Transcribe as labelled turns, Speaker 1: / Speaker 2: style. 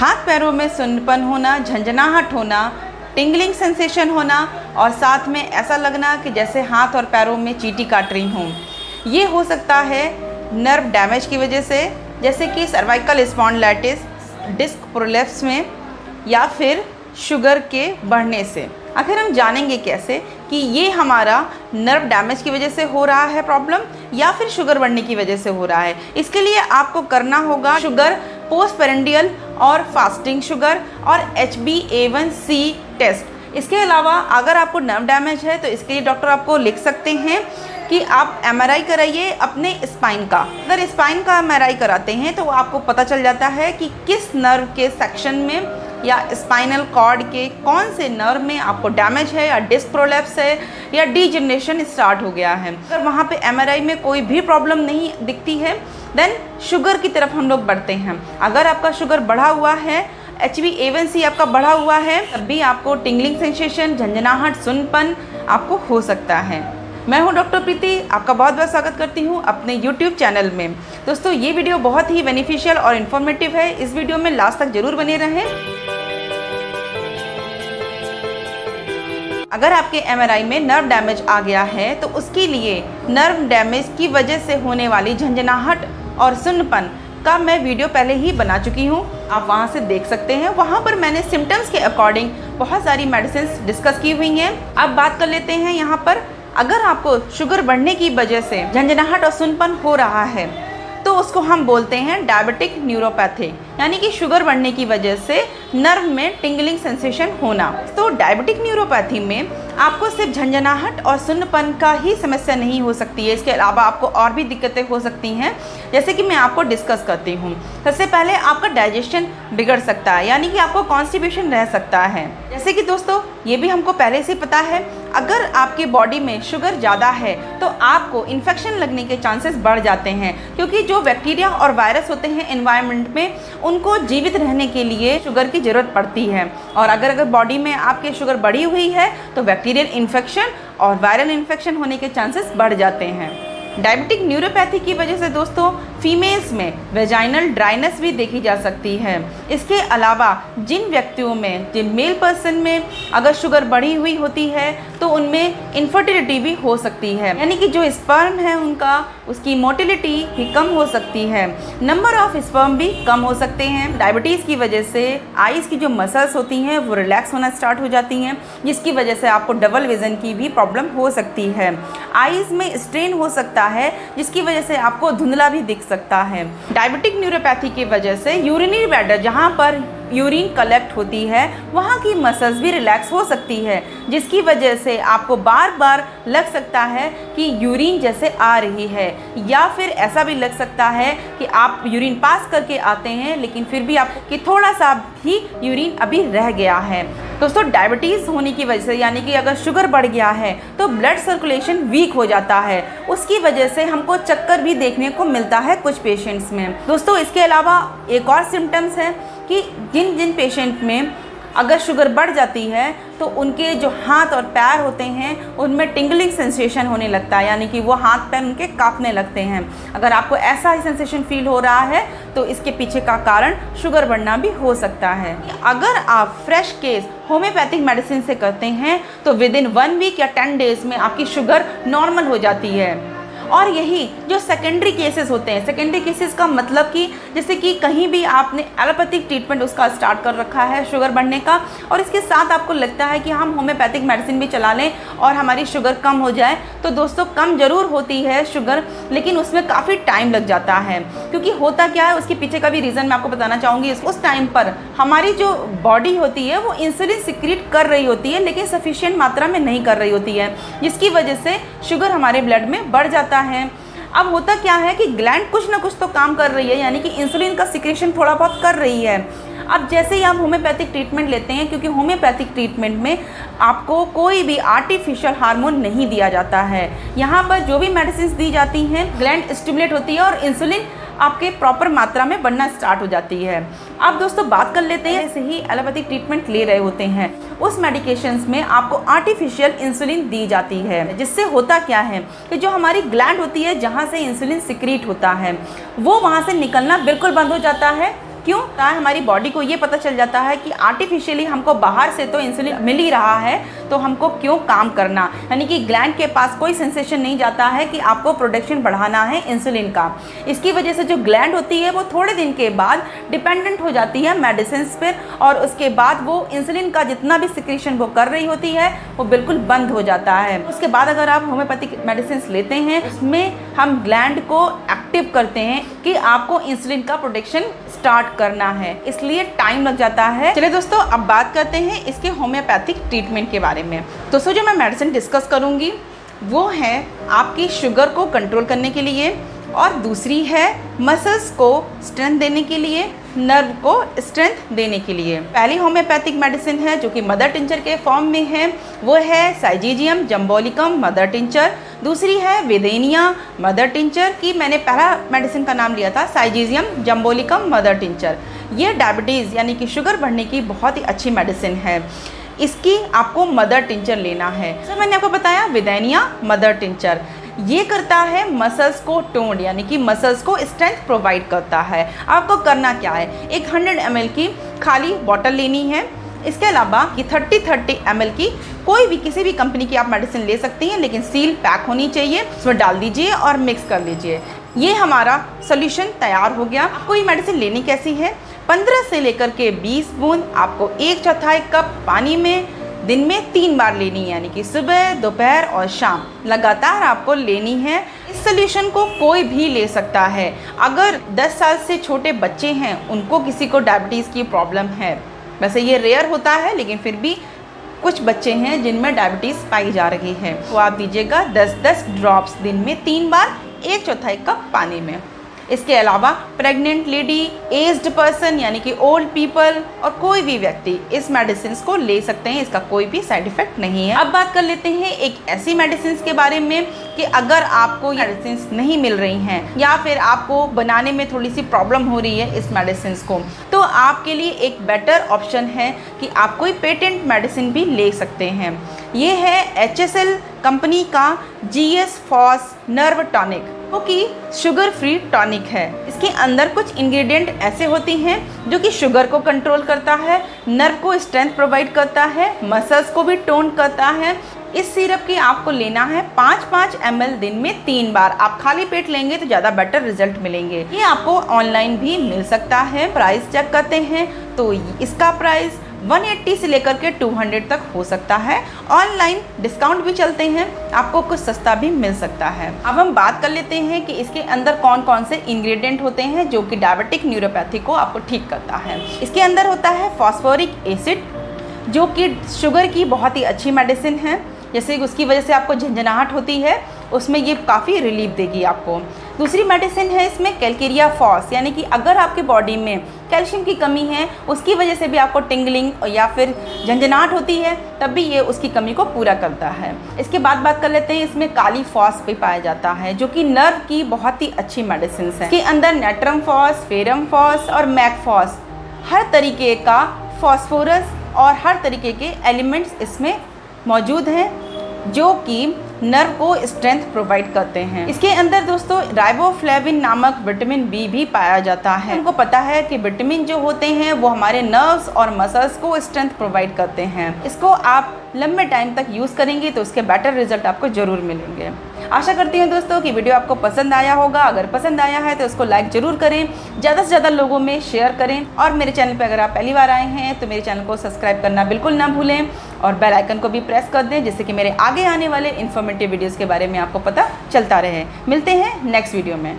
Speaker 1: हाथ पैरों में सुन्नपन होना, झंझनाहट होना, टिंगलिंग सेंसेशन होना और साथ में ऐसा लगना कि जैसे हाथ और पैरों में चींटी काट रही हों। ये हो सकता है नर्व डैमेज की वजह से, जैसे कि सर्वाइकल स्पॉन्डिलाइटिस, डिस्क प्रोलैप्स में, या फिर शुगर के बढ़ने से। आखिर हम जानेंगे कैसे कि ये हमारा नर्व डैमेज की वजह से हो रहा है प्रॉब्लम या फिर शुगर बढ़ने की वजह से हो रहा है। इसके लिए आपको करना होगा शुगर पोस्टपेरेंडियल और फास्टिंग शुगर और HbA1c टेस्ट। इसके अलावा अगर आपको नर्व डैमेज है तो इसके लिए डॉक्टर आपको लिख सकते हैं कि आप MRI कराइए अपने स्पाइन का। अगर स्पाइन का MRI कराते हैं तो आपको पता चल जाता है कि किस नर्व के सेक्शन में या स्पाइनल कॉर्ड के कौन से नर्व में आपको डैमेज है या डिस्क प्रोलैप्स है या डीजनरेशन स्टार्ट हो गया है। अगर वहाँ पे MRI में कोई भी प्रॉब्लम नहीं दिखती है देन शुगर की तरफ हम लोग बढ़ते हैं। अगर आपका शुगर बढ़ा हुआ है, HbA1c आपका बढ़ा हुआ है, तब भी आपको टिंगलिंग सेंसेशन, झंझनाहट, सुन्नपन आपको हो सकता है। मैं हूं डॉक्टर प्रीति, आपका बहुत बहुत स्वागत करती हूं अपने YouTube चैनल में। दोस्तों ये वीडियो बहुत ही बेनिफिशियल और इन्फॉर्मेटिव है, इस वीडियो में लास्ट तक जरूर बने रहें। अगर आपके MRI में नर्व डैमेज आ गया है तो उसके लिए नर्व डैमेज की वजह से होने वाली झंझनाहट और सुन्नपन का मैं वीडियो पहले ही बना चुकी हूँ, आप वहाँ से देख सकते हैं। वहाँ पर मैंने सिम्टम्स के अकॉर्डिंग बहुत सारी मेडिसिन डिस्कस की हुई हैं। अब बात कर लेते हैं यहाँ पर, अगर आपको शुगर बढ़ने की वजह से झंझनाहट और सुन्नपन हो रहा है तो उसको हम बोलते हैं डायबिटिक न्यूरोपैथी, यानी कि शुगर बढ़ने की वजह से नर्व में टिंगलिंग सेंसेशन होना। तो डायबिटिक न्यूरोपैथी में आपको सिर्फ झंझनाहट और सुन्नपन का ही समस्या नहीं हो सकती है, इसके अलावा आपको और भी दिक्कतें हो सकती हैं, जैसे कि मैं आपको डिस्कस करती हूँ। सबसे पहले आपका डाइजेशन बिगड़ सकता है, यानी कि आपको कॉन्स्टिपेशन रह सकता है। जैसे कि दोस्तों ये भी हमको पहले से पता है, अगर आपके बॉडी में शुगर ज़्यादा है तो आपको इन्फेक्शन लगने के चांसेस बढ़ जाते हैं, क्योंकि जो बैक्टीरिया और वायरस होते हैं एनवायरनमेंट में उनको जीवित रहने के लिए शुगर की ज़रूरत पड़ती है। और अगर बॉडी में आपके शुगर बढ़ी हुई है तो बैक्टीरियल इन्फेक्शन और वायरल इन्फेक्शन होने के चांसेस बढ़ जाते हैं। डायबिटिक न्यूरोपैथी की वजह से दोस्तों फीमेल्स में वेजाइनल ड्राइनेस भी देखी जा सकती है। इसके अलावा जिन व्यक्तियों में, जिन मेल पर्सन में अगर शुगर बढ़ी हुई होती है तो उनमें इनफर्टिलिटी भी हो सकती है, यानी कि जो स्पर्म है उनका, उसकी मोटिलिटी भी कम हो सकती है, नंबर ऑफ स्पर्म भी कम हो सकते हैं। डायबिटीज़ की वजह से आईज़ की जो मसल्स होती हैं वो रिलैक्स होना स्टार्ट हो जाती हैं, जिसकी वजह से आपको डबल विज़न की भी प्रॉब्लम हो सकती है। आईज़ में स्ट्रेन हो सकता है, जिसकी वजह से आपको धुंधला भी दिख सकता है। डायबिटिक न्यूरोपैथी की वजह से यूरिनरी ब्लैडर, जहाँ पर यूरिन कलेक्ट होती है, वहाँ की मसल्स भी रिलैक्स हो सकती है, जिसकी वजह से आपको बार बार लग सकता है कि यूरिन जैसे आ रही है, या फिर ऐसा भी लग सकता है कि आप यूरिन पास करके आते हैं लेकिन फिर भी आपको कि थोड़ा सा भी यूरिन अभी रह गया है। दोस्तों डायबिटीज़ होने की वजह से, यानी कि अगर शुगर बढ़ गया है तो ब्लड सर्कुलेशन वीक हो जाता है, उसकी वजह से हमको चक्कर भी देखने को मिलता है कुछ पेशेंट्स में। दोस्तों इसके अलावा एक और सिम्टम्स है कि जिन पेशेंट में अगर शुगर बढ़ जाती है तो उनके जो हाथ और पैर होते हैं उनमें टिंगलिंग सेंसेशन होने लगता है, यानी कि वो हाथ पैर उनके कांपने लगते हैं। अगर आपको ऐसा ही सेंसेशन फील हो रहा है तो इसके पीछे का कारण शुगर बढ़ना भी हो सकता है। अगर आप फ्रेश केस होम्योपैथिक मेडिसिन से करते हैं तो विद इन 1 वीक या 10 डेज में आपकी शुगर नॉर्मल हो जाती है। और यही जो सेकेंडरी केसेस होते हैं, सेकेंडरी केसेस का मतलब कि जैसे कि कहीं भी आपने एलोपैथिक ट्रीटमेंट उसका स्टार्ट कर रखा है शुगर बढ़ने का, और इसके साथ आपको लगता है कि हम होम्योपैथिक मेडिसिन भी चला लें और हमारी शुगर कम हो जाए, तो दोस्तों कम ज़रूर होती है शुगर, लेकिन उसमें काफ़ी टाइम लग जाता है। क्योंकि होता क्या है, उसके पीछे का भी रीज़न मैं आपको बताना चाहूँगी। उस टाइम पर हमारी जो बॉडी होती है वो इंसुलिन सिक्रीट कर रही होती है, लेकिन सफिशिएंट मात्रा में नहीं कर रही होती है, जिसकी वजह से शुगर हमारे ब्लड में बढ़ जाता है। अब होता क्या है कि ग्लैंड कुछ ना कुछ तो काम कर रही है, यानी कि इंसुलिन का सिक्रेशन थोड़ा बहुत कर रही है। अब जैसे ही आप होम्योपैथिक ट्रीटमेंट लेते हैं, क्योंकि होम्योपैथिक ट्रीटमेंट में आपको कोई भी आर्टिफिशियल हार्मोन नहीं दिया जाता है, यहाँ पर जो भी मेडिसिन दी जाती हैं ग्लैंड स्टिमुलेट होती है और इंसुलिन आपके प्रॉपर मात्रा में बढ़ना स्टार्ट हो जाती है। अब दोस्तों बात कर लेते हैं, जैसे ही एलोपैथिक ट्रीटमेंट ले रहे होते हैं उस मेडिकेशंस में आपको आर्टिफिशियल इंसुलिन दी जाती है, जिससे होता क्या है कि जो हमारी ग्लैंड होती है जहाँ से इंसुलिन सिक्रीट होता है वो वहाँ से निकलना बिल्कुल बंद हो जाता है, क्यों? हमारी बॉडी को ये पता चल जाता है कि आर्टिफिशियली हमको बाहर से तो इंसुलिन मिल ही रहा है, तो हमको क्यों काम करना। यानी कि ग्लैंड के पास कोई सेंसेशन नहीं जाता है कि आपको प्रोडक्शन बढ़ाना है इंसुलिन का। इसकी वजह से जो ग्लैंड होती है वो थोड़े दिन के बाद डिपेंडेंट हो जाती है मेडिसिन पर, और उसके बाद वो इंसुलिन का जितना भी सिक्रीशन वो कर रही होती है वो बिल्कुल बंद हो जाता है। उसके बाद अगर आप होम्योपैथिक मेडिसिन लेते हैं, उसमें हम ग्लैंड को एक्टिव करते हैं कि आपको इंसुलिन का प्रोडक्शन स्टार्ट करना है, इसलिए टाइम लग जाता है। चलिए दोस्तों, अब बात करते हैं इसके होम्योपैथिक ट्रीटमेंट के बारे में। दोस्तों, जो मैं मेडिसिन डिस्कस करूंगी वो है आपकी शुगर को कंट्रोल करने के लिए, और दूसरी है मसल्स को स्ट्रेंथ देने के लिए, नर्व को स्ट्रेंथ देने के लिए। पहली होम्योपैथिक मेडिसिन है जो कि मदर टिंचर के फॉर्म में है, वो है साइजीजियम जम्बोलिकम मदर टिंचर। दूसरी है विदेनिया मदर टिंचर, की मैंने पहला मेडिसिन का नाम लिया था साइजीजियम जम्बोलिकम मदर टिंचर। ये डायबिटीज़ यानी कि शुगर बढ़ने की बहुत ही अच्छी मेडिसिन है। इसकी आपको मदर टिंचर लेना है। तो मैंने आपको बताया विदेनिया मदर टिंचर, ये करता है मसल्स को टोन, यानी कि मसल्स को स्ट्रेंथ प्रोवाइड करता है। आपको करना क्या है, एक 100 ml की खाली बॉटल लेनी है। इसके अलावा ये 30 ml की कोई भी किसी भी कंपनी की आप मेडिसिन ले सकती हैं, लेकिन सील पैक होनी चाहिए। उसमें डाल दीजिए और मिक्स कर लीजिए। ये हमारा सोल्यूशन तैयार हो गया। आपको ये मेडिसिन लेनी कैसी है, 15 से लेकर के 20 बूंद आपको 1/4 कप पानी में दिन में 3 बार लेनी है, यानी कि सुबह, दोपहर और शाम लगातार आपको लेनी है। इस सोल्यूशन को कोई भी ले सकता है। अगर 10 साल से छोटे बच्चे हैं, उनको किसी को डायबिटीज़ की प्रॉब्लम है, वैसे ये रेयर होता है लेकिन फिर भी कुछ बच्चे हैं जिनमें डायबिटीज़ पाई जा रही है, तो आप दीजिएगा 10-10 ड्रॉप्स दिन में 3 बार 1/4 कप पानी में। इसके अलावा प्रेग्नेंट लेडी, एज्ड पर्सन यानी कि ओल्ड पीपल और कोई भी व्यक्ति इस मेडिसिन को ले सकते हैं, इसका कोई भी साइड इफेक्ट नहीं है। अब बात कर लेते हैं एक ऐसी मेडिसिन के बारे में कि अगर आपको ये मेडिसिन नहीं मिल रही हैं या फिर आपको बनाने में थोड़ी सी प्रॉब्लम हो रही है इस मेडिसिन को, तो आपके लिए एक बेटर ऑप्शन है कि आप कोई पेटेंट मेडिसिन भी ले सकते हैं। ये है HSL कंपनी का GS फॉस नर्व टॉनिक, जो कि शुगर फ्री टॉनिक है। इसके अंदर कुछ इंग्रेडिएंट ऐसे होते हैं जो कि शुगर को कंट्रोल करता है, नर्व को स्ट्रेंथ प्रोवाइड करता है, मसल्स को भी टोन करता है। इस सिरप की आपको लेना है 5-5 ml दिन में 3 बार। आप खाली पेट लेंगे तो ज़्यादा बेटर रिजल्ट मिलेंगे। ये आपको ऑनलाइन भी मिल सकता है। प्राइस चेक करते हैं तो इसका प्राइस 180 से लेकर के 200 तक हो सकता है। ऑनलाइन डिस्काउंट भी चलते हैं, आपको कुछ सस्ता भी मिल सकता है। अब हम बात कर लेते हैं कि इसके अंदर कौन कौन से इंग्रेडिएंट होते हैं जो कि डायबिटिक न्यूरोपैथी को आपको ठीक करता है। इसके अंदर होता है फॉस्फोरिक एसिड, जो कि शुगर की बहुत ही अच्छी मेडिसिन है। जैसे उसकी वजह से आपको झंझनाहट होती है, उसमें ये काफ़ी रिलीफ देगी आपको। दूसरी मेडिसिन है इसमें कैल्केरिया फॉस, यानी कि अगर आपके बॉडी में कैल्शियम की कमी है, उसकी वजह से भी आपको टिंगलिंग या फिर झंझनाहट होती है, तब भी ये उसकी कमी को पूरा करता है। इसके बाद बात कर लेते हैं, इसमें काली फॉस भी पाया जाता है जो कि नर्व की बहुत ही अच्छी मेडिसिन है। इसके अंदर नेट्रम फॉस, फेरम फॉस और मैकफॉस, हर तरीके का फॉस्फोरस और हर तरीके के एलिमेंट्स इसमें मौजूद हैं जो कि नर्व को स्ट्रेंथ प्रोवाइड करते हैं। इसके अंदर दोस्तों राइबोफ्लेविन नामक विटामिन बी भी पाया जाता है। हमको पता है कि विटामिन जो होते हैं वो हमारे नर्व्स और मसल्स को स्ट्रेंथ प्रोवाइड करते हैं। इसको आप लंबे टाइम तक यूज़ करेंगे तो उसके बेटर रिजल्ट आपको ज़रूर मिलेंगे। आशा करती हूँ दोस्तों कि वीडियो आपको पसंद आया होगा। अगर पसंद आया है तो उसको लाइक ज़रूर करें, ज़्यादा से ज़्यादा लोगों में शेयर करें, और मेरे चैनल पर अगर आप पहली बार आए हैं तो मेरे चैनल को सब्सक्राइब करना बिल्कुल ना भूलें, और बेल आइकन को भी प्रेस कर दें जिससे कि मेरे आगे आने वाले इन्फॉर्मेटिव वीडियोज़ के बारे में आपको पता चलता रहे। मिलते हैं नेक्स्ट वीडियो में।